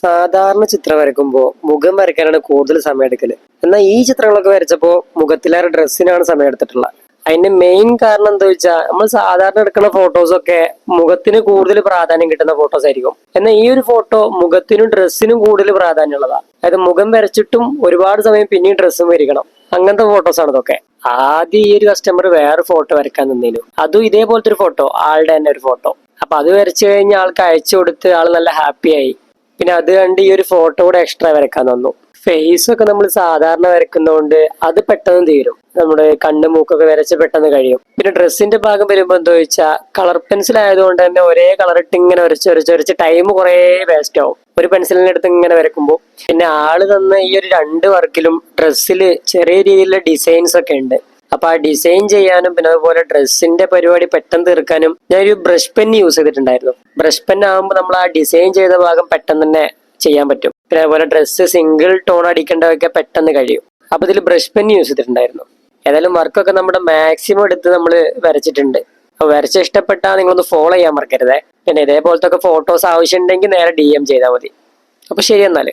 സാധാരണ ചിത്രം വരയ്ക്കുമ്പോൾ മുഖം വരയ്ക്കാനാണ് കൂടുതൽ സമയം എടുക്കല്. എന്നാൽ ഈ ചിത്രങ്ങളൊക്കെ വരച്ചപ്പോൾ മുഖത്തിലേറെ ഡ്രസ്സിനാണ് സമയം എടുത്തിട്ടുള്ളത്. അതിന്റെ മെയിൻ കാരണം എന്താ വെച്ചാൽ നമ്മൾ സാധാരണ എടുക്കുന്ന ഫോട്ടോസൊക്കെ മുഖത്തിന് കൂടുതൽ പ്രാധാന്യം കിട്ടുന്ന ഫോട്ടോസ് ആയിരിക്കും. എന്നാൽ ഈ ഒരു ഫോട്ടോ മുഖത്തിനും ഡ്രസ്സിനും കൂടുതൽ പ്രാധാന്യമുള്ളതാണ്. അതായത് മുഖം വരച്ചിട്ടും ഒരുപാട് സമയം പിന്നെയും ഡ്രസ്സും വരിക്കണം. അങ്ങനത്തെ ഫോട്ടോസ് ആണ് ഇതൊക്കെ. ആദ്യം ഈ ഒരു കസ്റ്റമർ വേറെ ഫോട്ടോ വരയ്ക്കാൻ നിന്നേനു. അതും ഇതേപോലത്തെ ഒരു ഫോട്ടോ, ആളുടെ തന്നെ ഒരു ഫോട്ടോ. അപ്പൊ അത് വരച്ചു കഴിഞ്ഞ ആൾക്ക് അയച്ചു കൊടുത്ത് ആൾ നല്ല ഹാപ്പി ആയി. പിന്നെ അത് കണ്ട് ഈ ഒരു ഫോട്ടോ കൂടെ എക്സ്ട്രാ വരയ്ക്കാൻ തന്നു. ഫേസ് ഒക്കെ നമ്മൾ സാധാരണ വരയ്ക്കുന്നതുകൊണ്ട് അത് പെട്ടെന്ന് തീരും. നമ്മുടെ കണ്ണ് മൂക്കൊക്കെ വരച്ച് പെട്ടെന്ന് കഴിയും. പിന്നെ ഡ്രസ്സിന്റെ ഭാഗം വരുമ്പോൾ എന്താ വെച്ചാൽ കളർ പെൻസിൽ ആയതുകൊണ്ട് തന്നെ ഒരേ കളർ ഇട്ട് ഇങ്ങനെ വരച്ച് ടൈം കുറേ വേസ്റ്റ് ആവും ഒരു പെൻസിലിന്റെ അടുത്ത് ഇങ്ങനെ വരയ്ക്കുമ്പോൾ. പിന്നെ ആള് തന്ന ഈ ഒരു 2 വർക്കിലും ഡ്രസ്സിൽ ചെറിയ രീതിയിലുള്ള ഡിസൈൻസ് ഒക്കെ ഉണ്ട്. അപ്പൊ ആ ഡിസൈൻ ചെയ്യാനും പിന്നെ അതുപോലെ ഡ്രസ്സിന്റെ പരിപാടി പെട്ടെന്ന് തീർക്കാനും ഞാനൊരു ബ്രഷ് പെൻ യൂസ് ചെയ്തിട്ടുണ്ടായിരുന്നു. ബ്രഷ് പെൻ ആകുമ്പോൾ നമ്മൾ ആ ഡിസൈൻ ചെയ്ത ഭാഗം പെട്ടെന്ന് തന്നെ ചെയ്യാൻ പറ്റും. പിന്നെ അതുപോലെ ഡ്രസ്സ് സിംഗിൾ ടോൺ അടിക്കേണ്ടതൊക്കെ പെട്ടെന്ന് കഴിയും. അപ്പൊ ഇതിൽ ബ്രഷ് പെൻ യൂസ് ചെയ്തിട്ടുണ്ടായിരുന്നു. ഏതായാലും വർക്കൊക്കെ നമ്മുടെ മാക്സിമം എടുത്ത് നമ്മൾ വരച്ചിട്ടുണ്ട്. അപ്പൊ വരച്ച ഇഷ്ടപ്പെട്ടാൽ നിങ്ങളൊന്ന് ഫോളോ ചെയ്യാൻ മറക്കരുതേ. പിന്നെ ഇതേപോലത്തെ ഫോട്ടോസ് ആവശ്യമുണ്ടെങ്കിൽ നേരെ DM ചെയ്താൽ മതി. അപ്പൊ ശരി എന്നാല്.